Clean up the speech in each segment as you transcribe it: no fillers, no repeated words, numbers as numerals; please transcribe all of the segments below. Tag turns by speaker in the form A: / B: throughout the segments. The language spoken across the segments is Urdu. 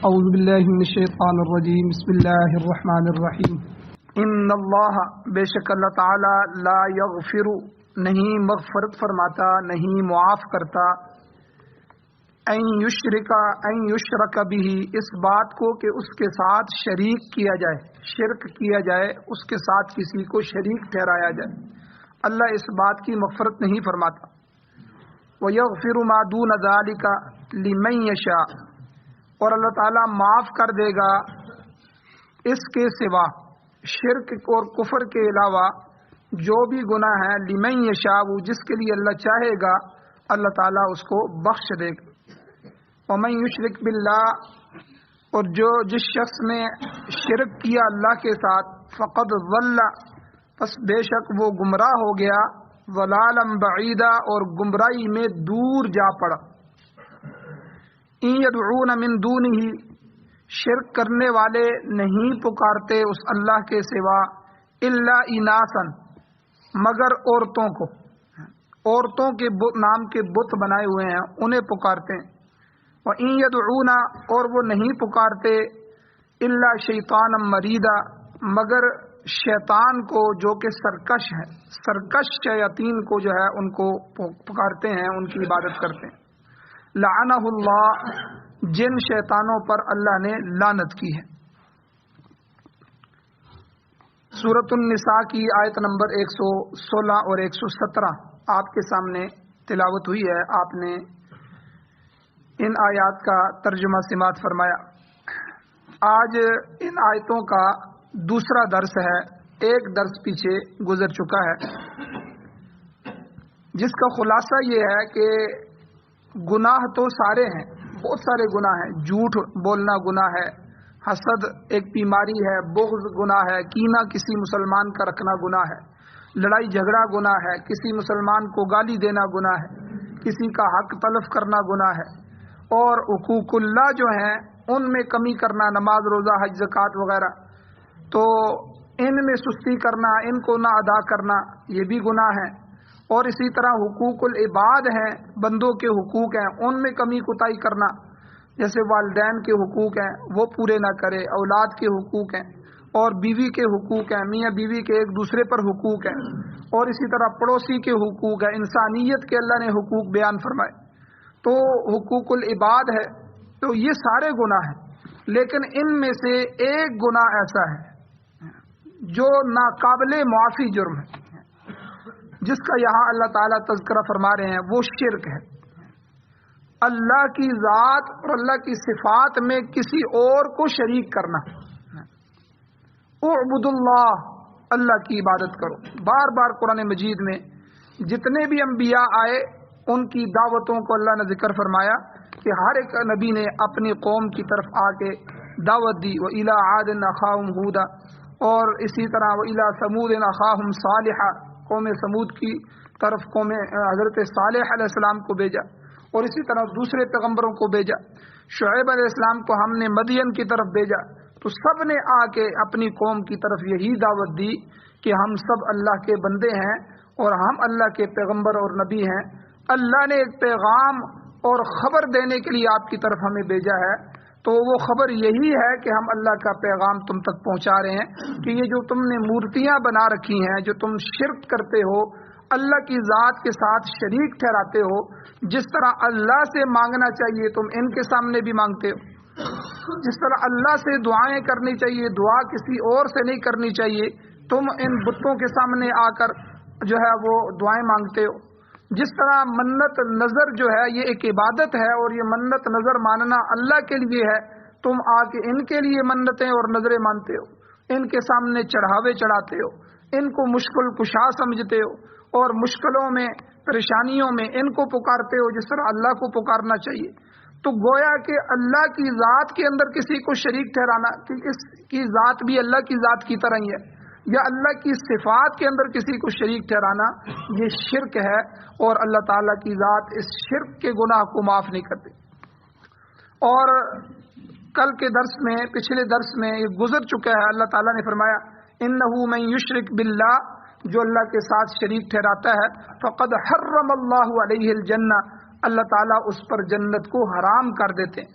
A: اعوذ باللہ من الشیطان الرجیم بسم اللہ الرحمن الرحیم ان اللہ بے شک اللہ تعالی لا یغفر نہیں مغفرت فرماتا نہیں معاف کرتا ان یشرک بہ اس بات کو کہ اس کے ساتھ شریک کیا جائے شرک کیا جائے اس کے ساتھ کسی کو شریک ٹھہرایا جائے اللہ اس بات کی مغفرت نہیں فرماتا وَيَغْفِرُ مَا دُونَ ذَلِكَ لِمَن يَشَاءُ اور اللہ تعالیٰ معاف کر دے گا اس کے سوا شرک اور کفر کے علاوہ جو بھی گناہ ہیں لمن یشاء جس کے لیے اللہ چاہے گا اللہ تعالیٰ اس کو بخش دے گا ومن یشرک باللہ اور جس شخص نے شرک کیا اللہ کے ساتھ فقد ضل پس بے شک وہ گمراہ ہو گیا ضلالا بعیدا اور گمراہی میں دور جا پڑا ان یدعون من دونہ شرک کرنے والے نہیں پکارتے اس اللہ کے سوا الا اناسا مگر عورتوں کو عورتوں کے نام کے بت بنائے ہوئے ہیں انہیں پکارتے ہیں وَإِن يَدْعُونَ اور وہ نہیں پکارتے الا شیطانا مریدا مگر شیطان کو جو کہ سرکش ہے سرکش شیاطین کو جو ہے ان کو پکارتے ہیں ان کی عبادت کرتے ہیں لعنہ اللہ جن شیطانوں پر اللہ نے لعنت کی ہے سورۃ النساء کی آیت نمبر 116 اور 117 آپ کے سامنے تلاوت ہوئی ہے آپ نے ان آیات کا ترجمہ سماعت فرمایا آج ان آیتوں کا دوسرا درس ہے ایک درس پیچھے گزر چکا ہے جس کا خلاصہ یہ ہے کہ گناہ تو سارے ہیں بہت سارے گناہ ہیں جھوٹ بولنا گناہ ہے حسد ایک بیماری ہے بغض گناہ ہے کینہ کسی مسلمان کا رکھنا گناہ ہے لڑائی جھگڑا گناہ ہے کسی مسلمان کو گالی دینا گناہ ہے کسی کا حق تلف کرنا گناہ ہے اور حقوق اللہ جو ہیں ان میں کمی کرنا نماز روزہ حج زکوٰۃ وغیرہ تو ان میں سستی کرنا ان کو نہ ادا کرنا یہ بھی گناہ ہے اور اسی طرح حقوق العباد ہیں بندوں کے حقوق ہیں ان میں کمی کوتاہی کرنا جیسے والدین کے حقوق ہیں وہ پورے نہ کرے اولاد کے حقوق ہیں اور بیوی کے حقوق ہیں میاں بیوی کے ایک دوسرے پر حقوق ہیں اور اسی طرح پڑوسی کے حقوق ہیں انسانیت کے اللہ نے حقوق بیان فرمائے تو حقوق العباد ہے تو یہ سارے گناہ ہیں لیکن ان میں سے ایک گناہ ایسا ہے جو ناقابل معافی جرم ہے جس کا یہاں اللہ تعالیٰ تذکرہ فرما رہے ہیں وہ شرک ہے اللہ کی ذات اور اللہ کی صفات میں کسی اور کو شریک کرنا اعبد اللہ اللہ کی عبادت کرو بار بار قرآن مجید میں جتنے بھی انبیاء آئے ان کی دعوتوں کو اللہ نے ذکر فرمایا کہ ہر ایک نبی نے اپنی قوم کی طرف آ کے دعوت دی وَإِلَىٰ عَادٍ أَخَاهُمْ هُودًا اور اسی طرح وَإِلَىٰ ثَمُودٍ أَخَاهُمْ صَالِحًا قوم سمود کی طرف قوم حضرت صالح علیہ السلام کو بھیجا اور اسی طرح دوسرے پیغمبروں کو بھیجا شعیب علیہ السلام کو ہم نے مدین کی طرف بھیجا تو سب نے آ کے اپنی قوم کی طرف یہی دعوت دی کہ ہم سب اللہ کے بندے ہیں اور ہم اللہ کے پیغمبر اور نبی ہیں اللہ نے ایک پیغام اور خبر دینے کے لیے آپ کی طرف ہمیں بھیجا ہے تو وہ خبر یہی ہے کہ ہم اللہ کا پیغام تم تک پہنچا رہے ہیں کہ یہ جو تم نے مورتیاں بنا رکھی ہیں جو تم شرک کرتے ہو اللہ کی ذات کے ساتھ شریک ٹھہراتے ہو جس طرح اللہ سے مانگنا چاہیے تم ان کے سامنے بھی مانگتے ہو جس طرح اللہ سے دعائیں کرنی چاہیے دعا کسی اور سے نہیں کرنی چاہیے تم ان بتوں کے سامنے آ کر جو ہے وہ دعائیں مانگتے ہو جس طرح منت نظر جو ہے یہ ایک عبادت ہے اور یہ منت نظر ماننا اللہ کے لیے ہے تم آ کے ان کے لیے منتیں اور نظریں مانتے ہو ان کے سامنے چڑھاوے چڑھاتے ہو ان کو مشکل کشا سمجھتے ہو اور مشکلوں میں پریشانیوں میں ان کو پکارتے ہو جس طرح اللہ کو پکارنا چاہیے تو گویا کہ اللہ کی ذات کے اندر کسی کو شریک ٹھہرانا کہ اس کی ذات بھی اللہ کی ذات کی طرح ہی ہے یا اللہ کی صفات کے اندر کسی کو شریک ٹھہرانا یہ شرک ہے اور اللہ تعالیٰ کی ذات اس شرک کے گناہ کو معاف نہیں کرتی اور کل کے درس میں پچھلے درس میں یہ گزر چکا ہے اللہ تعالیٰ نے فرمایا انہ من یشرک باللہ جو اللہ کے ساتھ شریک ٹھہراتا ہے فقد حرم اللہ علیہ الجنہ اللہ تعالیٰ اس پر جنت کو حرام کر دیتے ہیں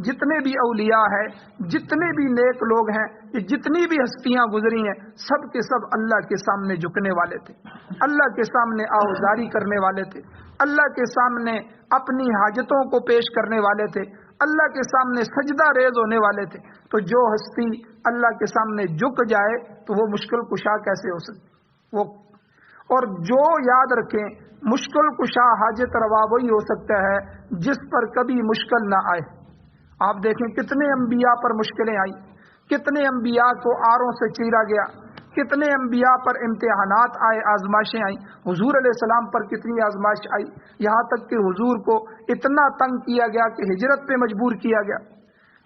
A: جتنے بھی اولیاء ہیں، جتنے بھی نیک لوگ ہیں، یہ جتنی بھی ہستیاں گزری ہیں، سب کے سب اللہ کے سامنے جھکنے والے تھے، اللہ کے سامنے آوزاری کرنے والے تھے، اللہ کے سامنے اپنی حاجتوں کو پیش کرنے والے تھے، اللہ کے سامنے سجدہ ریز ہونے والے تھے۔ تو جو ہستی اللہ کے سامنے جھک جائے تو وہ مشکل کشا کیسے ہو سکتی؟ وہ اور جو یاد رکھیں، مشکل کشا حاجت روا وہی ہو سکتا ہے جس پر کبھی مشکل نہ آئے۔ آپ دیکھیں کتنے انبیاء پر مشکلیں آئی، کتنے انبیاء کو آروں سے چیرا گیا، کتنے انبیاء پر امتحانات آئے، آزمائشیں آئیں۔ حضور علیہ السلام پر کتنی آزمائش آئی، یہاں تک کہ حضور کو اتنا تنگ کیا گیا کہ ہجرت پہ مجبور کیا گیا۔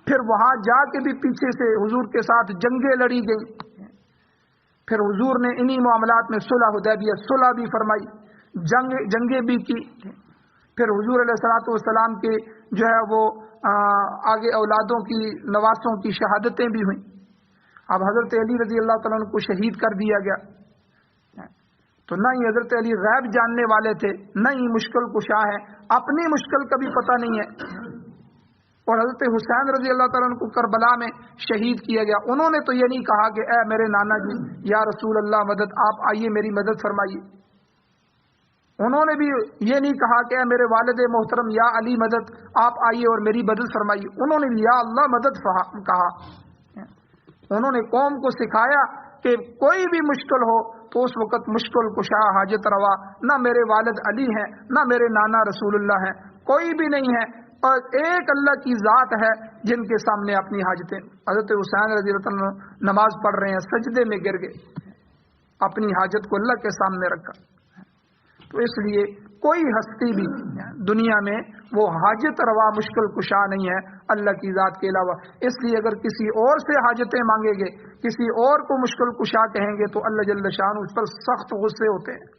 A: پھر وہاں جا کے بھی پیچھے سے حضور کے ساتھ جنگیں لڑی گئیں۔ پھر حضور نے انہی معاملات میں صلح حدیبیہ صلح بھی فرمائی، جنگیں بھی کی۔ پھر حضور علیہ الصلوۃ والسلام کے جو ہے وہ آگے اولادوں کی، نواسوں کی شہادتیں بھی ہوئیں۔ اب حضرت علی رضی اللہ تعالیٰ عنہ کو شہید کر دیا گیا، تو نہ ہی حضرت علی غیب جاننے والے تھے، نہ ہی مشکل کشا ہیں، اپنی مشکل کا بھی پتہ نہیں ہے۔ اور حضرت حسین رضی اللہ تعالیٰ عنہ کو کربلا میں شہید کیا گیا، انہوں نے تو یہ نہیں کہا کہ اے میرے نانا جی یا رسول اللہ مدد، آپ آئیے میری مدد فرمائیے۔ انہوں نے بھی یہ نہیں کہا کہ اے میرے والد محترم یا علی مدد، آپ آئیے اور میری مدد فرمائیے۔ انہوں نے بھی یا اللہ مدد کہا۔ انہوں نے قوم کو سکھایا کہ کوئی بھی مشکل ہو تو اس وقت مشکل کشا حاجت روا نہ میرے والد علی ہیں، نہ میرے نانا رسول اللہ ہیں، کوئی بھی نہیں ہے، اور ایک اللہ کی ذات ہے جن کے سامنے اپنی حاجتیں۔ حضرت حسین رضی اللہ عنہ نماز پڑھ رہے ہیں، سجدے میں گر گئے، اپنی حاجت کو اللہ کے سامنے رکھا۔ تو اس لیے کوئی ہستی بھی دنیا میں وہ حاجت روا مشکل کشا نہیں ہے اللہ کی ذات کے علاوہ۔ اس لیے اگر کسی اور سے حاجتیں مانگیں گے، کسی اور کو مشکل کشا کہیں گے تو اللہ جل شانہ اس پر سخت غصے ہوتے ہیں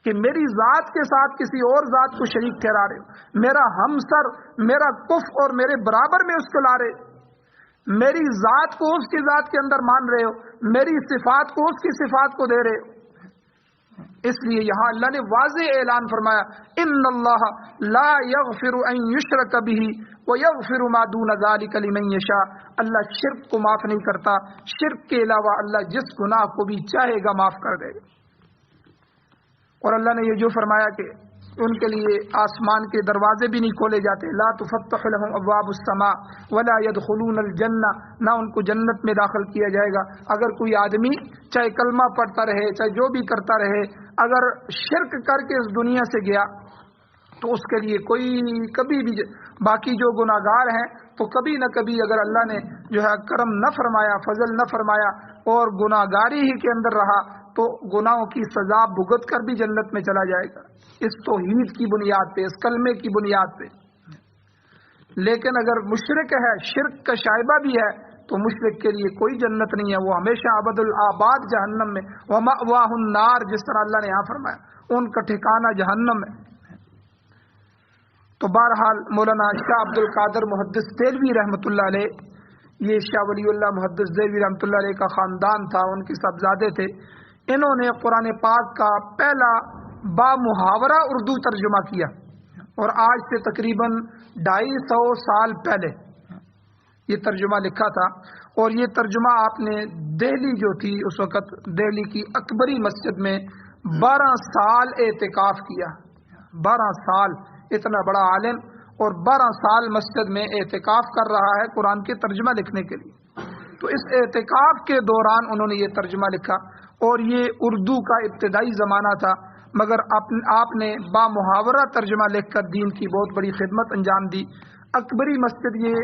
A: کہ میری ذات کے ساتھ کسی اور ذات کو شریک ٹھہرا رہے ہو، میرا ہمسر، میرا کف اور میرے برابر میں اس کو لا رہے ہو، میری ذات کو اس کی ذات کے اندر مان رہے ہو، میری صفات کو اس کی صفات کو دے رہے ہو۔ اس لیے یہاں اللہ نے واضح اعلان فرمایا ان اللہ لا یغفر ان یشرک بہ ویغفر ما دون ذلک لمن یشاء، اللہ شرک کو معاف نہیں کرتا، شرک کے علاوہ اللہ جس گناہ کو بھی چاہے گا معاف کر دے گا۔ اور اللہ نے یہ جو فرمایا کہ ان کے لیے آسمان کے دروازے بھی نہیں کھولے جاتے، لا تفتح لهم ابواب السماء ولا يدخلون الجنہ، نہ ان کو جنت میں داخل کیا جائے گا۔ اگر کوئی آدمی چاہے کلمہ پڑھتا رہے، چاہے جو بھی کرتا رہے، اگر شرک کر کے اس دنیا سے گیا تو اس کے لیے کوئی کبھی بھی، باقی جو گناہگار ہیں تو کبھی نہ کبھی اگر اللہ نے جو ہے کرم نہ فرمایا، فضل نہ فرمایا اور گناہگاری ہی کے اندر رہا تو گناہوں کی سزا بھگت کر بھی جنت میں چلا جائے گا، اس توحید کی بنیاد پہ، اس کلمے کی بنیاد پہ۔ لیکن اگر مشرک ہے، شرک کا شائبہ بھی ہے، تو مشرک کے لیے کوئی جنت نہیں ہے، وہ ہمیشہ ابد الآباد جہنم میں، ومأواہ النار، جس طرح اللہ نے یہاں فرمایا ان کا ٹھکانہ جہنم ہے۔ تو بہرحال مولانا شاہ عبد القادر محدث دہلوی رحمۃ اللہ علیہ، یہ شاہ ولی اللہ محدث دہلوی رحمۃ اللہ علیہ کا خاندان تھا، ان کے صاحبزادے تھے۔ انہوں نے قرآن پاک کا پہلا با محاورہ اردو ترجمہ کیا، اور آج سے تقریباً 250 سال پہلے یہ ترجمہ لکھا تھا۔ اور یہ ترجمہ آپ نے دہلی جو تھی اس وقت، دہلی کی اکبری مسجد میں 12 سال اعتکاف کیا۔ 12 سال، اتنا بڑا عالم اور 12 سال مسجد میں اعتکاف کر رہا ہے قرآن کے ترجمہ لکھنے کے لیے۔ تو اس اعتکاف کے دوران انہوں نے یہ ترجمہ لکھا، اور یہ اردو کا ابتدائی زمانہ تھا، مگر آپ نے با محاورہ ترجمہ لکھ کر دین کی بہت بڑی خدمت انجام دی۔ اکبری مسجد یہ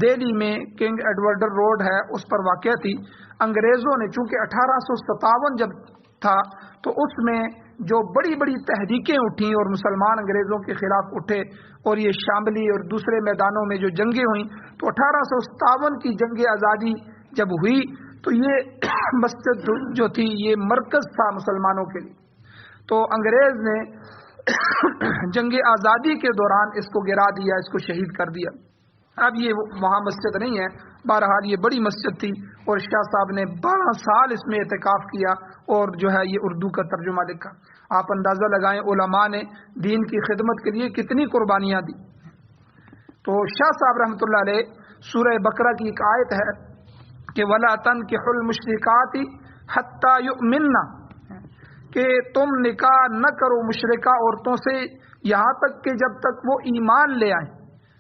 A: دہلی میں کنگ ایڈورڈ روڈ ہے، اس پر واقع تھی۔ انگریزوں نے چونکہ 1857 جب تھا تو اس میں جو بڑی بڑی تحریکیں اٹھیں اور مسلمان انگریزوں کے خلاف اٹھے، اور یہ شاملی اور دوسرے میدانوں میں جو جنگیں ہوئیں، تو 1857 کی جنگ آزادی جب ہوئی تو یہ مسجد جو تھی یہ مرکز تھا مسلمانوں کے لیے۔ تو انگریز نے جنگ آزادی کے دوران اس کو گرا دیا، اس کو شہید کر دیا۔ اب یہ وہاں مسجد نہیں ہے، بہرحال یہ بڑی مسجد تھی، اور شاہ صاحب نے 12 سال اس میں اعتکاف کیا اور جو ہے یہ اردو کا ترجمہ لکھا۔ آپ اندازہ لگائیں علماء نے دین کی خدمت کے لیے کتنی قربانیاں دی۔ تو شاہ صاحب رحمۃ اللہ علیہ سورہ بقرہ کی ایک آیت ہے کہ وَلَا تَنْكِحُوا الْمُشْرِكَاتِ حَتَّى يُؤْمِنَّ، کہ تم نکاح نہ کرو مشرکہ عورتوں سے یہاں تک کہ جب تک وہ ایمان لے آئیں.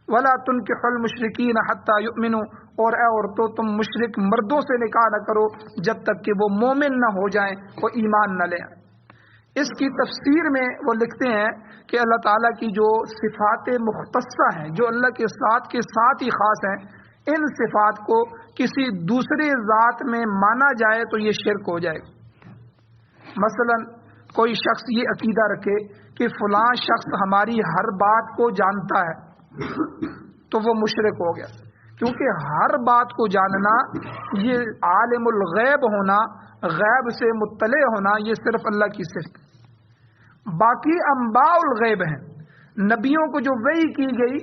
A: وَلَا تُنْكِحُوا الْمُشْرِكِينَ حَتَّى يُؤْمِنُوا، اور اے عورتوں تم مشرک مردوں سے نکاح نہ کرو جب تک کہ وہ مومن نہ ہو جائیں، وہ ایمان نہ لے آئیں. اس کی تفسیر میں وہ لکھتے ہیں کہ اللہ تعالیٰ کی جو صفات مختصہ ہیں، جو اللہ کے ساتھ ہی خاص ہیں، ان صفات کو کسی دوسرے ذات میں مانا جائے تو یہ شرک ہو جائے گا. مثلا کوئی شخص یہ عقیدہ رکھے کہ فلاں شخص ہماری ہر بات کو جانتا ہے تو وہ مشرک ہو گیا، کیونکہ ہر بات کو جاننا، یہ عالم الغیب ہونا، غیب سے مطلع ہونا، یہ صرف اللہ کی صفت. باقی انباء الغیب ہیں، نبیوں کو جو وحی کی گئی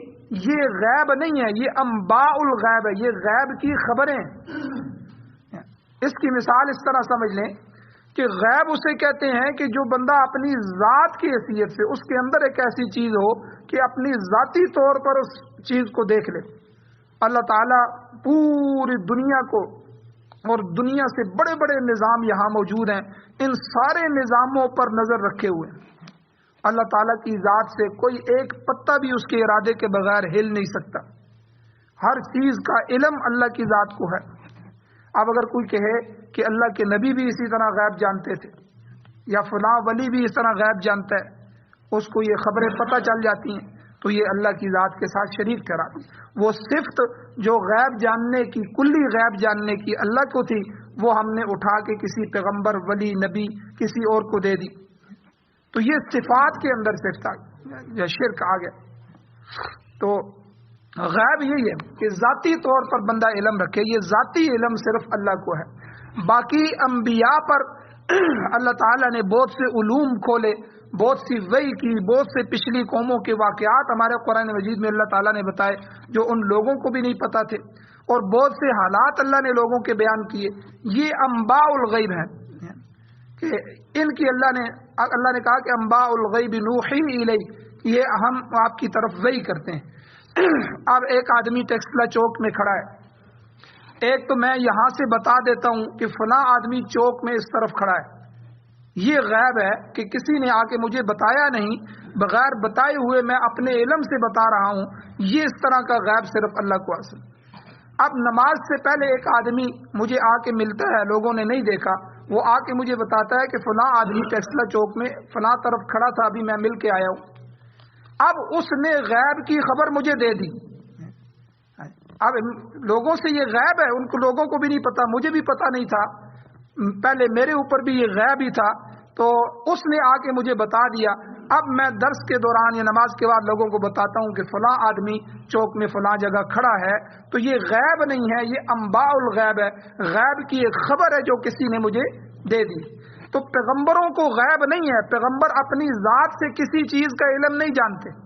A: یہ غیب نہیں ہے، یہ انباء الغیب ہے، یہ غیب کی خبریں ہیں. اس کی مثال اس طرح سمجھ لیں کہ غیب اسے کہتے ہیں کہ جو بندہ اپنی ذات کی حیثیت سے اس کے اندر ایک ایسی چیز ہو کہ اپنی ذاتی طور پر اس چیز کو دیکھ لے. اللہ تعالیٰ پوری دنیا کو، اور دنیا سے بڑے بڑے نظام یہاں موجود ہیں، ان سارے نظاموں پر نظر رکھے ہوئے ہیں. اللہ تعالیٰ کی ذات سے کوئی ایک پتا بھی اس کے ارادے کے بغیر ہل نہیں سکتا. ہر چیز کا علم اللہ کی ذات کو ہے. اب اگر کوئی کہے کہ اللہ کے نبی بھی اسی طرح غیب جانتے تھے یا فلاں ولی بھی اس طرح غیب جانتا ہے، اس کو یہ خبریں پتہ چل جاتی ہیں، تو یہ اللہ کی ذات کے ساتھ شریک ٹھہراتی. وہ صفت جو غیب جاننے کی، کلی غیب جاننے کی اللہ کو تھی، وہ ہم نے اٹھا کے کسی پیغمبر، ولی، نبی، کسی اور کو دے دی. تو یہ صفات کے اندر صفت یا شرک آ گیا. تو غیب یہی ہے کہ ذاتی طور پر بندہ علم رکھے، یہ ذاتی علم صرف اللہ کو ہے. باقی انبیاء پر اللہ تعالیٰ نے بہت سے علوم کھولے، بہت سی وحی کی، بہت سے پچھلی قوموں کے واقعات ہمارے قرآن مجید میں اللہ تعالیٰ نے بتائے جو ان لوگوں کو بھی نہیں پتہ تھے، اور بہت سے حالات اللہ نے لوگوں کے بیان کیے. یہ انباء الغیب ہیں کہ ان کی اللہ نے کہا کہ انباء الغیب نوحی الیک، یہ ہم آپ کی طرف وحی کرتے ہیں. اب ایک آدمی ٹیکسلا چوک میں کھڑا ہے، ایک تو میں یہاں سے بتا دیتا ہوں کہ فلاں آدمی چوک میں اس طرف کھڑا ہے، یہ غیب ہے کہ کسی نے آ کے مجھے بتایا نہیں، بغیر بتائے ہوئے میں اپنے علم سے بتا رہا ہوں. یہ اس طرح کا غیب صرف اللہ کو حاصل. اب نماز سے پہلے ایک آدمی مجھے آ کے ملتا ہے، لوگوں نے نہیں دیکھا، وہ آ کے مجھے بتاتا ہے کہ فلاں آدمی ٹیکسلا چوک میں فلاں طرف کھڑا تھا، ابھی میں مل کے آیا ہوں. اب اس نے غیب کی خبر مجھے دے دی. اب لوگوں سے یہ غیب ہے، ان کو لوگوں کو بھی نہیں پتا، مجھے بھی پتا نہیں تھا، پہلے میرے اوپر بھی یہ غیب ہی تھا، تو اس نے آ کے مجھے بتا دیا. اب میں درس کے دوران یا نماز کے بعد لوگوں کو بتاتا ہوں کہ فلاں آدمی چوک میں فلاں جگہ کھڑا ہے، تو یہ غیب نہیں ہے، یہ انباء الغیب ہے، غیب کی ایک خبر ہے جو کسی نے مجھے دے دی. تو پیغمبروں کو غیب نہیں ہے، پیغمبر اپنی ذات سے کسی چیز کا علم نہیں جانتے.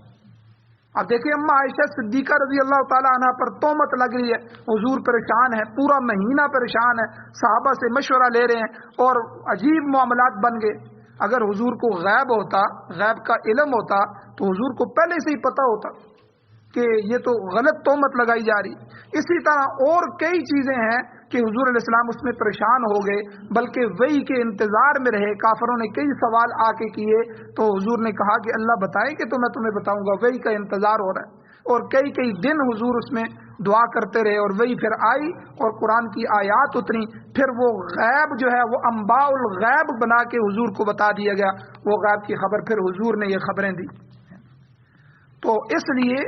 A: اب دیکھیں اما عائشہ صدیقہ رضی اللہ تعالیٰ عنہ پر تہمت لگ رہی ہے، حضور پریشان ہے، پورا مہینہ پریشان ہے، صحابہ سے مشورہ لے رہے ہیں اور عجیب معاملات بن گئے. اگر حضور کو غیب ہوتا، غیب کا علم ہوتا، تو حضور کو پہلے سے ہی پتہ ہوتا کہ یہ تو غلط تہمت لگائی جا رہی. اسی طرح اور کئی چیزیں ہیں کہ حضور علیہ السلام اس میں پریشان ہو گئے، بلکہ وحی کے انتظار میں رہے. کافروں نے کئی سوال آ کے کیے تو حضور نے کہا کہ اللہ بتائے کہ تو میں تمہیں بتاؤں گا، وحی کا انتظار ہو رہا ہے. اور کئی دن حضور اس میں دعا کرتے رہے، اور وہی پھر آئی اور قرآن کی آیات اتری. پھر وہ غیب جو ہے وہ انباء الغیب بنا کے حضور کو بتا دیا گیا، وہ غیب کی خبر پھر حضور نے یہ خبریں دی. تو اس لیے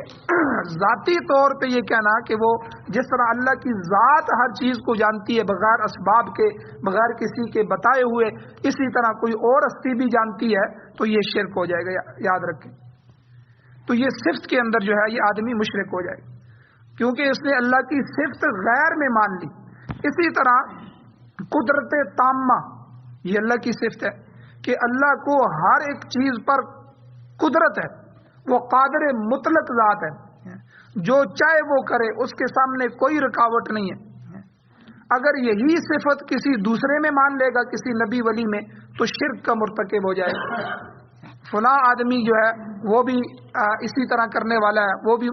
A: ذاتی طور پہ یہ کہنا کہ وہ جس طرح اللہ کی ذات ہر چیز کو جانتی ہے بغیر اسباب کے، بغیر کسی کے بتائے ہوئے، اسی طرح کوئی اور ہستی بھی جانتی ہے، تو یہ شرک ہو جائے گا، یاد رکھیں. تو یہ صفت کے اندر جو ہے یہ آدمی مشرک ہو جائے گا، کیونکہ اس نے اللہ کی صفت غیر میں مان لی. اسی طرح قدرت تامہ، یہ اللہ کی صفت ہے کہ اللہ کو ہر ایک چیز پر قدرت ہے، وہ قادر مطلق ذات ہے، جو چاہے وہ کرے، اس کے سامنے کوئی رکاوٹ نہیں ہے. اگر یہی صفت کسی دوسرے میں مان لے گا، کسی نبی ولی میں، تو شرک کا مرتکب ہو جائے گا. فلاں آدمی جو ہے وہ بھی اسی طرح کرنے والا ہے، وہ بھی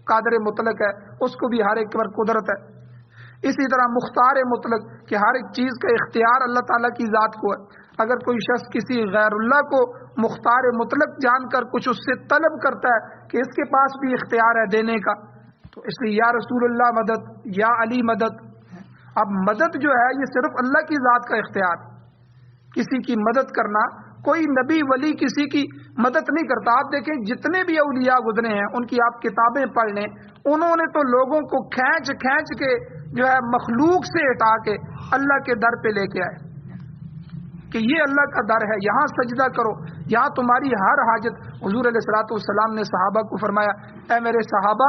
A: قادر مطلق ہے، اس کو بھی ہر ایک پر قدرت ہے۔ اسی طرح مختار مطلق کہ ہر ایک چیز کا اختیار اللہ تعالیٰ کی ذات کو ہے۔ اگر کوئی شخص کسی غیر اللہ کو مختار مطلق جان کر کچھ اس سے طلب کرتا ہے کہ اس کے پاس بھی اختیار ہے دینے کا، تو اس لیے یا رسول اللہ مدد، یا علی مدد۔ اب مدد جو ہے یہ صرف اللہ کی ذات کا اختیار، کسی کی مدد کرنا، کوئی نبی ولی کسی کی مدد نہیں کرتا۔ آپ دیکھیں جتنے بھی اولیاء گزرے ہیں ان کی آپ کتابیں پڑھ لیں، انہوں نے تو لوگوں کو کھینچ کھینچ کے جو ہے مخلوق سے ہٹا کے اللہ کے در پہ لے کے آئے کہ یہ اللہ کا در ہے، یہاں سجدہ کرو، یہاں تمہاری ہر حاجت۔ حضور علیہ الصلوۃ والسلام نے صحابہ کو فرمایا، اے میرے صحابہ،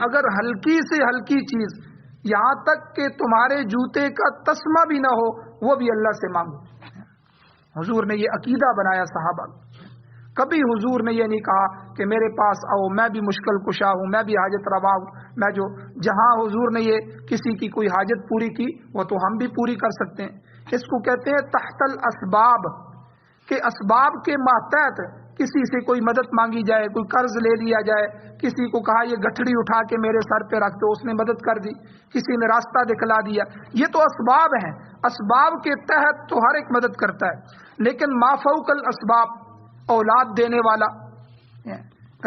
A: اگر ہلکی سے ہلکی چیز یہاں تک کہ تمہارے جوتے کا تسمہ بھی نہ ہو وہ بھی اللہ سے مانگو۔ حضور نے یہ عقیدہ بنایا صحابہ۔ کبھی حضور نے یہ نہیں کہا کہ میرے پاس آؤ، میں بھی مشکل کشا ہوں، میں بھی حاجت روا ہوں، میں جو جہاں حضور نے یہ کسی کی کوئی حاجت پوری کی وہ تو ہم بھی پوری کر سکتے ہیں۔ اس کو کہتے ہیں تحت الاسباب، کہ اسباب کے ماتحت کسی سے کوئی مدد مانگی جائے، کوئی قرض لے لیا جائے، کسی کو کہا یہ گٹھڑی اٹھا کے میرے سر پہ رکھ دو، اس نے مدد کر دی، کسی نے راستہ دکھلا دیا، یہ تو اسباب ہیں۔ اسباب کے تحت تو ہر ایک مدد کرتا ہے، لیکن ما فوق الاسباب، اولاد دینے والا،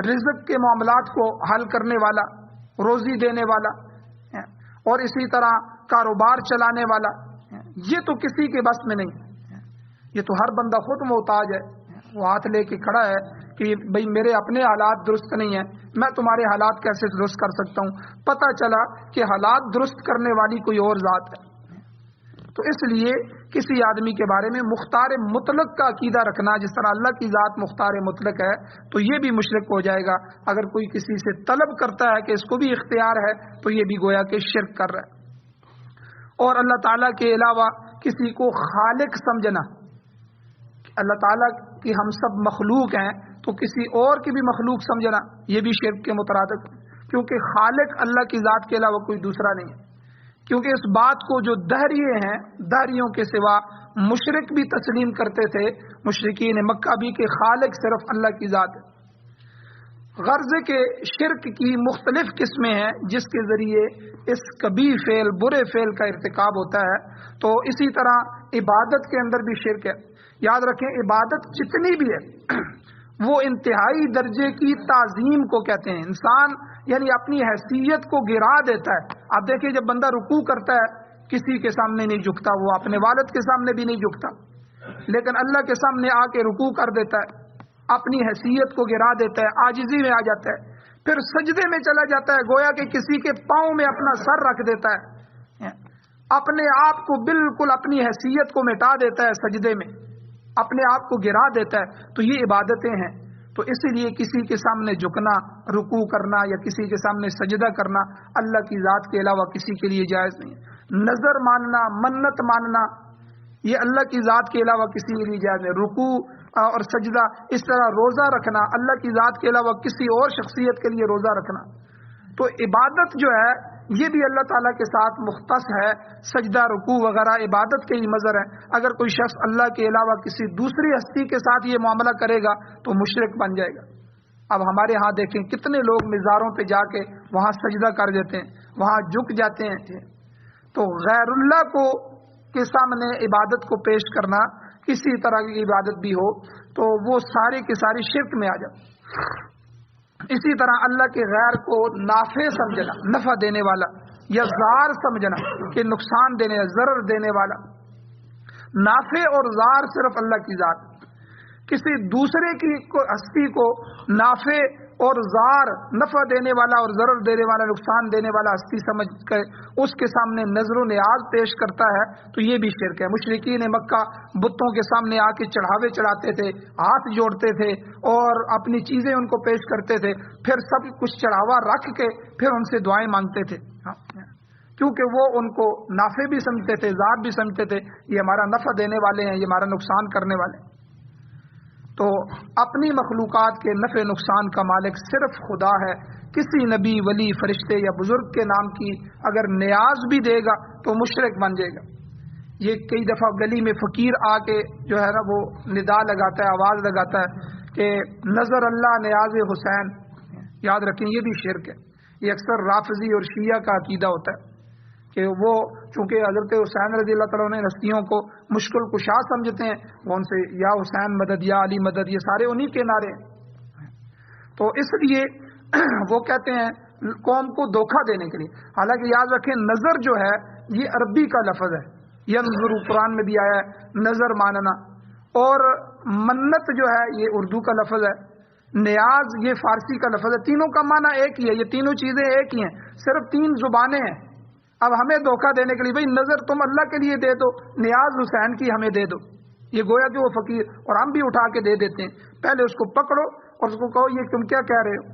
A: رزق کے معاملات کو حل کرنے والا، روزی دینے والا، اور اسی طرح کاروبار چلانے والا، یہ تو کسی کے بس میں نہیں، یہ تو ہر بندہ خود محتاج ہے۔ وہ ہاتھ لے کے کھڑا ہے کہ بھئی میرے اپنے حالات درست نہیں ہیں، میں تمہارے حالات کیسے درست کر سکتا ہوں؟ پتہ چلا کہ حالات درست کرنے والی کوئی اور ذات ہے۔ تو اس لیے کسی آدمی کے بارے میں مختار مطلق کا عقیدہ رکھنا، جس طرح اللہ کی ذات مختار مطلق ہے، تو یہ بھی مشرک ہو جائے گا۔ اگر کوئی کسی سے طلب کرتا ہے کہ اس کو بھی اختیار ہے تو یہ بھی گویا کہ شرک کر رہا ہے۔ اور اللہ تعالیٰ کے علاوہ کسی کو خالق سمجھنا، اللہ تعالیٰ کی ہم سب مخلوق ہیں تو کسی اور کی بھی مخلوق سمجھنا، یہ بھی شرک کے مترادف، کیونکہ خالق اللہ کی ذات کے علاوہ کوئی دوسرا نہیں ہے۔ کیونکہ اس بات کو جو دہریے ہیں، دہریوں کے سوا مشرک بھی تسلیم کرتے تھے، مشرکین مکہ بھی، کہ خالق صرف اللہ کی ذات ہے۔ غرض کے شرک کی مختلف قسمیں ہیں جس کے ذریعے اس کبھی فعل، برے فعل کا ارتکاب ہوتا ہے۔ تو اسی طرح عبادت کے اندر بھی شرک ہے۔ یاد رکھیں عبادت جتنی بھی ہے وہ انتہائی درجے کی تعظیم کو کہتے ہیں۔ انسان یعنی اپنی حیثیت کو گرا دیتا ہے۔ آپ دیکھیں جب بندہ رکوع کرتا ہے کسی کے سامنے نہیں جھکتا، وہ اپنے والد کے سامنے بھی نہیں جھکتا، لیکن اللہ کے سامنے آ کے رکوع کر دیتا ہے، اپنی حیثیت کو گرا دیتا ہے، عاجزی میں آ جاتا ہے، پھر سجدے میں چلا جاتا ہے، گویا کہ کسی کے پاؤں میں اپنا سر رکھ دیتا ہے، اپنے آپ کو بالکل اپنی حیثیت کو مٹا دیتا ہے، سجدے میں اپنے آپ کو گرا دیتا ہے۔ تو یہ عبادتیں ہیں۔ تو اسی لیے کسی کے سامنے جھکنا، رکوع کرنا یا کسی کے سامنے سجدہ کرنا اللہ کی ذات کے علاوہ کسی کے لیے جائز نہیں ہے۔ نظر ماننا، منت ماننا، یہ اللہ کی ذات کے علاوہ کسی کے لیے جائز ہے۔ رکوع اور سجدہ، اس طرح روزہ رکھنا، اللہ کی ذات کے علاوہ کسی اور شخصیت کے لیے روزہ رکھنا۔ تو عبادت جو ہے یہ بھی اللہ تعالیٰ کے ساتھ مختص ہے۔ سجدہ، رکوع وغیرہ عبادت کے ہی مظہر ہیں۔ اگر کوئی شخص اللہ کے علاوہ کسی دوسری ہستی کے ساتھ یہ معاملہ کرے گا تو مشرک بن جائے گا۔ اب ہمارے ہاں دیکھیں کتنے لوگ مزاروں پہ جا کے وہاں سجدہ کر دیتے ہیں، وہاں جھک جاتے ہیں۔ تو غیر اللہ کو کے سامنے عبادت کو پیش کرنا، کسی طرح کی عبادت بھی ہو، تو وہ سارے کے ساری شرک میں آ جائے۔ اسی طرح اللہ کے غیر کو نافع سمجھنا، نفع دینے والا، یا ضار سمجھنا کہ نقصان دینے، ضرر دینے والا۔ نافع اور ضار صرف اللہ کی ذات۔ کسی دوسرے کی ہستی کو نافع اور ضار، نفع دینے والا اور ضرر دینے والا، نقصان دینے والا ہستی سمجھ کر اس کے سامنے نظر و نیاز پیش کرتا ہے تو یہ بھی شرک ہے۔ مشرکین مکہ بتوں کے سامنے آ کے چڑھاوے چڑھاتے تھے، ہاتھ جوڑتے تھے اور اپنی چیزیں ان کو پیش کرتے تھے، پھر سب کچھ چڑھاوا رکھ کے پھر ان سے دعائیں مانگتے تھے، کیونکہ وہ ان کو نافع بھی سمجھتے تھے، ضار بھی سمجھتے تھے، یہ ہمارا نفع دینے والے ہیں، یہ ہمارا نقصان کرنے والے ہیں۔ تو اپنی مخلوقات کے نفع نقصان کا مالک صرف خدا ہے۔ کسی نبی، ولی، فرشتے یا بزرگ کے نام کی اگر نیاز بھی دے گا تو مشرک بن جائے گا۔ یہ کئی دفعہ گلی میں فقیر آ کے جو ہے نا وہ ندا لگاتا ہے، آواز لگاتا ہے کہ نظر اللہ نیاز حسین، یاد رکھیں یہ بھی شرک ہے۔ یہ اکثر رافضی اور شیعہ کا عقیدہ ہوتا ہے کہ وہ چونکہ حضرت حسین رضی اللہ تعالیٰ نے ہستیوں کو مشکل کشا سمجھتے ہیں، وہ ان سے یا حسین مدد یا علی مدد، یہ سارے انہی کے نعرے ہیں۔ تو اس لیے وہ کہتے ہیں قوم کو دھوکہ دینے کے لیے۔ حالانکہ یاد رکھیں نظر جو ہے یہ عربی کا لفظ ہے، ینظر قرآن میں بھی آیا ہے نظر ماننا، اور منت جو ہے یہ اردو کا لفظ ہے، نیاز یہ فارسی کا لفظ ہے، تینوں کا معنی ایک ہی ہے، یہ تینوں چیزیں ایک ہی ہیں، صرف تین زبانیں ہیں۔ اب ہمیں دھوکہ دینے کے لیے بھئی نظر تم اللہ کے لیے دے دو، نیاز حسین کی ہمیں دے دو، یہ گویا کہ وہ فقیر، اور ہم بھی اٹھا کے دے دیتے ہیں۔ پہلے اس کو پکڑو اور اس کو کہو یہ تم کیا کہہ رہے ہو،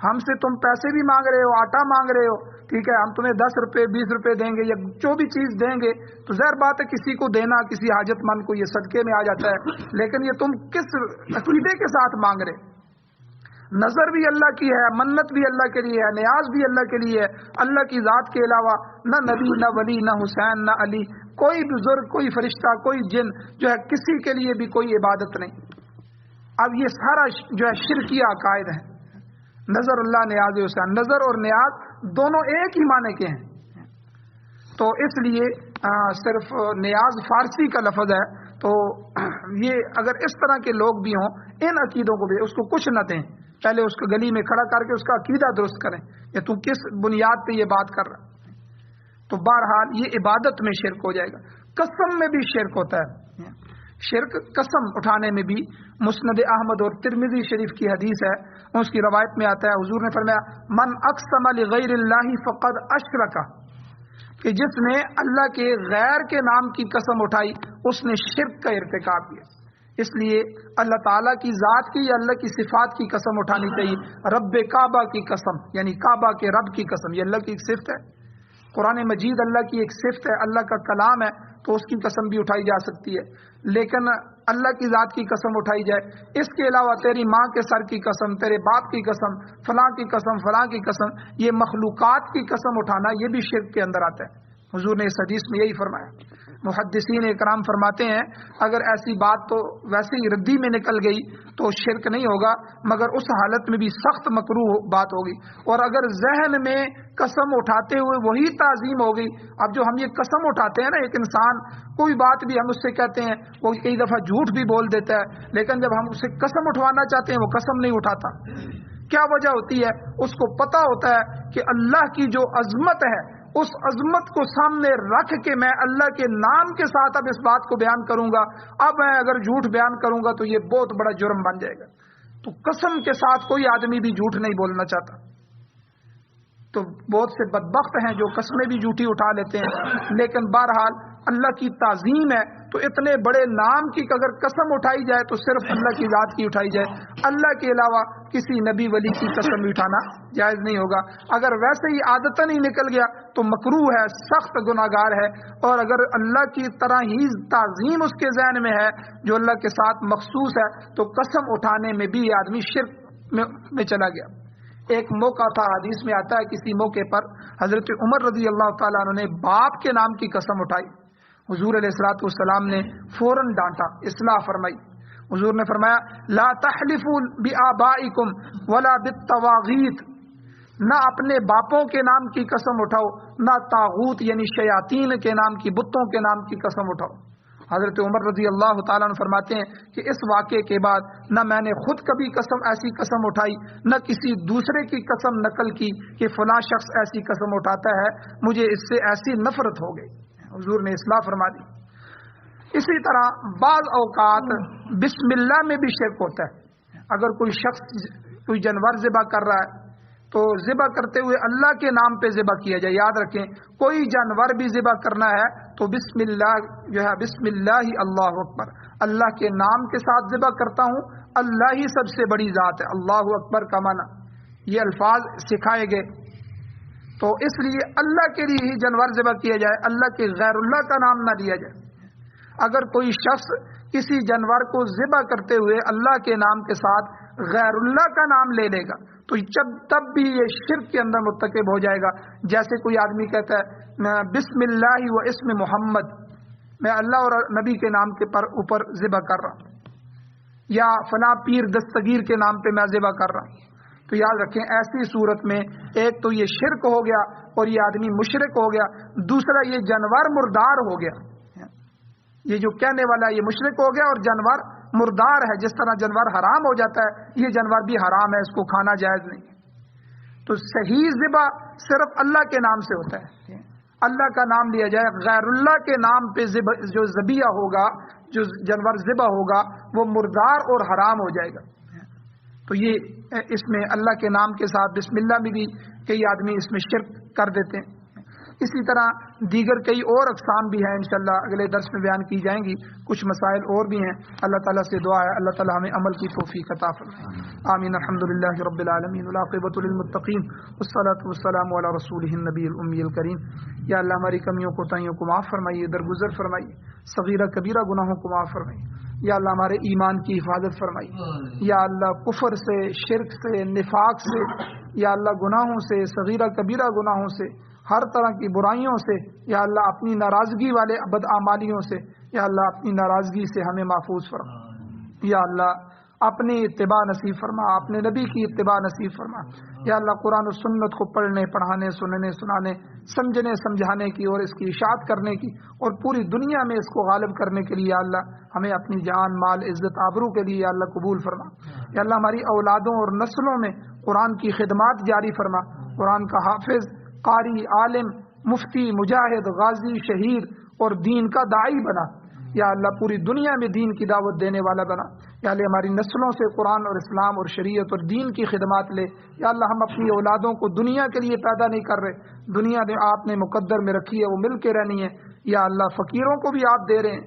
A: ہم سے تم پیسے بھی مانگ رہے ہو، آٹا مانگ رہے ہو، ٹھیک ہے، ہم تمہیں 10 روپے 20 روپے دیں گے یا جو بھی چیز دیں گے، تو ظاہر بات ہے کسی کو دینا، کسی حاجت مند کو یہ صدقے میں آ جاتا ہے، لیکن یہ تم کس عقیدے کے ساتھ مانگ رہے؟ نظر بھی اللہ کی ہے، منت بھی اللہ کے لیے ہے، نیاز بھی اللہ کے لیے ہے، اللہ کی ذات کے علاوہ نہ نبی نہ ولی نہ حسین نہ علی، کوئی بزرگ کوئی فرشتہ کوئی جن جو ہے کسی کے لیے بھی کوئی عبادت نہیں۔ اب یہ سارا جو ہے شرکیہ عقائد ہے، نظر اللہ نیاز حسین، نظر اور نیاز دونوں ایک ہی معنی کے ہیں۔ تو اس لیے صرف نیاز فارسی کا لفظ ہے، تو یہ اگر اس طرح کے لوگ بھی ہوں ان عقیدوں کو بھی اس کو کچھ نہ دیں، پہلے اس کو گلی میں کھڑا کر کے اس کا عقیدہ درست کریں کہ تو کس بنیاد پہ یہ بات کر رہا۔ تو بہرحال یہ عبادت میں شرک ہو جائے گا۔ قسم میں بھی شرک ہوتا ہے، شرک قسم اٹھانے میں بھی۔ مسند احمد اور ترمذی شریف کی حدیث ہے، اس کی روایت میں آتا ہے حضور نے فرمایا من اقسم لغیر اللہ فقد اشرک، کہ جس نے اللہ کے غیر کے نام کی قسم اٹھائی اس نے شرک کا ارتکاب کیا۔ اس لیے اللہ تعالیٰ کی ذات کی یا اللہ کی صفات کی قسم اٹھانی چاہیے۔ رب کعبہ کی قسم یعنی کعبہ کے رب کی قسم، یہ اللہ کی ایک صفت ہے، قرآن مجید اللہ کی ایک صفت ہے، اللہ کا کلام ہے، تو اس کی قسم بھی اٹھائی جا سکتی ہے۔ لیکن اللہ کی ذات کی قسم اٹھائی جائے، اس کے علاوہ تیری ماں کے سر کی قسم، تیرے باپ کی قسم، فلاں کی قسم، فلاں کی قسم، یہ مخلوقات کی قسم اٹھانا یہ بھی شرک کے اندر آتا ہے۔ حضور نے اس حدیث میں یہی فرمایا۔ محدثین اکرام فرماتے ہیں اگر ایسی بات تو ویسے ہی ردی میں نکل گئی تو شرک نہیں ہوگا، مگر اس حالت میں بھی سخت مکروہ بات ہوگی۔ اور اگر ذہن میں قسم اٹھاتے ہوئے وہی تعظیم ہوگی، اب جو ہم یہ قسم اٹھاتے ہیں نا، ایک انسان کوئی بات بھی ہم اس سے کہتے ہیں، وہ کئی دفعہ جھوٹ بھی بول دیتا ہے، لیکن جب ہم اسے قسم اٹھوانا چاہتے ہیں وہ قسم نہیں اٹھاتا۔ کیا وجہ ہوتی ہے؟ اس کو پتہ ہوتا ہے کہ اللہ کی جو عظمت ہے، اس عظمت کو سامنے رکھ کے میں اللہ کے نام کے ساتھ اب اس بات کو بیان کروں گا، اب میں اگر جھوٹ بیان کروں گا تو یہ بہت بڑا جرم بن جائے گا۔ تو قسم کے ساتھ کوئی آدمی بھی جھوٹ نہیں بولنا چاہتا۔ تو بہت سے بدبخت ہیں جو قسمیں بھی جھوٹی اٹھا لیتے ہیں، لیکن بہرحال اللہ کی تعظیم ہے تو اتنے بڑے نام کی اگر قسم اٹھائی جائے تو صرف اللہ کی ذات کی اٹھائی جائے، اللہ کے علاوہ کسی نبی ولی کی قسم اٹھانا جائز نہیں ہوگا۔ اگر ویسے ہی عادتاً ہی نکل گیا تو مکروہ ہے، سخت گناہگار ہے، اور اگر اللہ کی طرح ہی تعظیم اس کے ذہن میں ہے جو اللہ کے ساتھ مخصوص ہے تو قسم اٹھانے میں بھی آدمی شرک میں چلا گیا۔ ایک موقع تھا، حدیث میں آتا ہے کسی موقع پر حضرت عمر رضی اللہ تعالیٰ عنہ نے باپ کے نام کی قسم اٹھائی، حضور علیہ الصلوۃ والسلام نے فوراً ڈانٹا، اصلاح فرمائی۔ حضور نے فرمایا لا تحلفوا بآبائکم ولا بالطواغیت، نہ اپنے باپوں کے نام کی قسم اٹھاؤ، نہ طاغوت یعنی شیاطین کے نام کی، بتوں کے نام کی قسم اٹھاؤ۔ حضرت عمر رضی اللہ تعالیٰ عنہ فرماتے ہیں کہ اس واقعے کے بعد نہ میں نے خود کبھی ایسی قسم اٹھائی، نہ کسی دوسرے کی قسم نقل کی کہ فلاں شخص ایسی قسم اٹھاتا ہے، مجھے اس سے ایسی نفرت ہو گئی۔ حضور نے اصلاح فرما دی۔ اسی طرح بعض اوقات بسم اللہ میں بھی شرک ہوتا ہے۔ اگر کوئی شخص کوئی جانور ذبح کر رہا ہے تو ذبح کرتے ہوئے اللہ کے نام پہ ذبح کیا جائے۔ یاد رکھیں کوئی جانور بھی ذبح کرنا ہے تو بسم اللہ جو ہے، بسم اللہ اللہ اکبر، اللہ کے نام کے ساتھ ذبح کرتا ہوں، اللہ ہی سب سے بڑی ذات ہے، اللہ اکبر کا معنی یہ الفاظ سکھائے گئے۔ تو اس لیے اللہ کے لیے ہی جانور ذبح کیا جائے، اللہ کے غیر اللہ کا نام نہ لیا جائے۔ اگر کوئی شخص کسی جانور کو ذبح کرتے ہوئے اللہ کے نام کے ساتھ غیر اللہ کا نام لے لے گا تو تب بھی یہ شرک کے اندر مرتکب ہو جائے گا۔ جیسے کوئی آدمی کہتا ہے بسم اللہ و اسم محمد، میں اللہ اور نبی کے نام کے اوپر ذبح کر رہا ہوں، یا فلاں پیر دستگیر کے نام پہ میں ذبح کر رہا ہوں، تو یاد رکھیں ایسی صورت میں ایک تو یہ شرک ہو گیا اور یہ آدمی مشرک ہو گیا، دوسرا یہ جانور مردار ہو گیا. یہ جو کہنے والا ہے یہ مشرک ہو گیا اور جانور مردار ہے. جس طرح جانور حرام ہو جاتا ہے یہ جانور بھی حرام ہے، اس کو کھانا جائز نہیں. تو صحیح ذبح صرف اللہ کے نام سے ہوتا ہے، اللہ کا نام لیا جائے. غیر اللہ کے نام پہ جو ذبیحہ ہوگا، جو جانور ذبح ہوگا، وہ مردار اور حرام ہو جائے گا. تو یہ اس میں اللہ کے نام کے ساتھ بسم اللہ میں بھی کئی آدمی اس میں شرک کر دیتے ہیں. اسی طرح دیگر کئی اور اقسام بھی ہیں، انشاءاللہ اگلے درس میں بیان کی جائیں گی. کچھ مسائل اور بھی ہیں. اللہ تعالیٰ سے دعا ہے اللہ تعالیٰ ہمیں عمل کی توفیق عطا فرمائے. آمین. الحمدللہ رب العالمین والعاقبۃ للمتقین والصلاۃ والسلام علی رسولہ النبی الامی الکریم. یا اللہ ہماری کمیوں کوتاہیوں کو معاف فرمائیے، درگزر فرمائیے، صغیرہ کبیرہ گناہوں کو معاف فرمائیے. یا اللہ ہمارے ایمان کی حفاظت فرمائیے. یا اللہ کفر سے، شرک سے، نفاق سے، یا اللہ گناہوں سے، صغیرہ کبیرہ گناہوں سے، ہر طرح کی برائیوں سے، یا اللہ اپنی ناراضگی والے بدعمالیوں سے، یا اللہ اپنی ناراضگی سے ہمیں محفوظ فرما. یا اللہ اپنی اتباع نصیب فرما، اپنے نبی کی اتباع نصیب فرما. یا اللہ قرآن و سنت کو پڑھنے، پڑھانے، سننے، سنانے، سمجھنے، سمجھانے کی اور اس کی اشاعت کرنے کی اور پوری دنیا میں اس کو غالب کرنے کے لیے یا اللہ ہمیں اپنی جان، مال، عزت، آبرو کے لیے یا اللہ قبول فرما. یا اللہ ہماری اولادوں اور نسلوں میں قرآن کی خدمات جاری فرما. قرآن کا حافظ، قاری، عالم، مفتی، مجاہد، غازی، شہید اور دین کا داعی بنا. یا اللہ پوری دنیا میں دین کی دعوت دینے والا بنا. یا اللہ ہماری نسلوں سے قرآن اور اسلام اور شریعت اور دین کی خدمات لے. یا اللہ ہم اپنی اولادوں کو دنیا کے لیے پیدا نہیں کر رہے، دنیا میں آپ نے مقدر میں رکھی ہے، وہ مل کے رہنی ہے. یا اللہ فقیروں کو بھی آپ دے رہے ہیں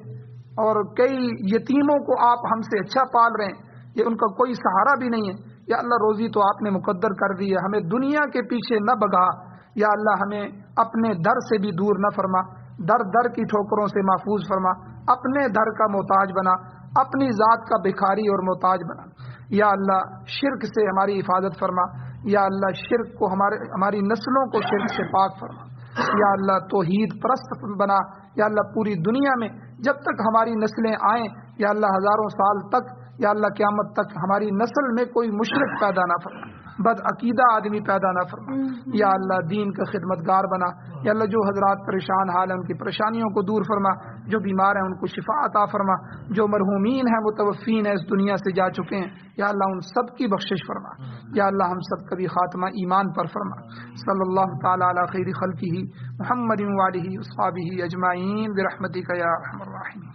A: اور کئی یتیموں کو آپ ہم سے اچھا پال رہے ہیں، یہ ان کا کوئی سہارا بھی نہیں ہے. یا اللہ روزی تو آپ نے مقدر کر دی ہے، ہمیں دنیا کے پیچھے نہ بگا. یا اللہ ہمیں اپنے در سے بھی دور نہ فرما، در در کی ٹھوکروں سے محفوظ فرما، اپنے در کا محتاج بنا، اپنی ذات کا بھکاری اور محتاج بنا. یا اللہ شرک سے ہماری حفاظت فرما. یا اللہ شرک کو ہماری نسلوں کو شرک سے پاک فرما. یا اللہ توحید پرست بنا. یا اللہ پوری دنیا میں جب تک ہماری نسلیں آئیں، یا اللہ ہزاروں سال تک، یا اللہ قیامت تک ہماری نسل میں کوئی مشرک پیدا نہ فرما، بد عقیدہ آدمی پیدا نہ فرما. یا اللہ دین کا خدمتگار بنا. یا اللہ جو حضرات پریشان حال ہیں ان کی پریشانیوں کو دور فرما، جو بیمار ہیں ان کو شفا عطا فرما، جو مرحومین ہیں متوفین ہیں اس دنیا سے جا چکے ہیں، یا اللہ ان سب کی بخشش فرما. یا اللہ ہم سب کا بھی خاتمہ ایمان پر فرما. صلی اللہ تعالی علی خیر خلقہ محمد وآلہ وصحبہ اجمعین برحمتک یا ارحم الراحمین.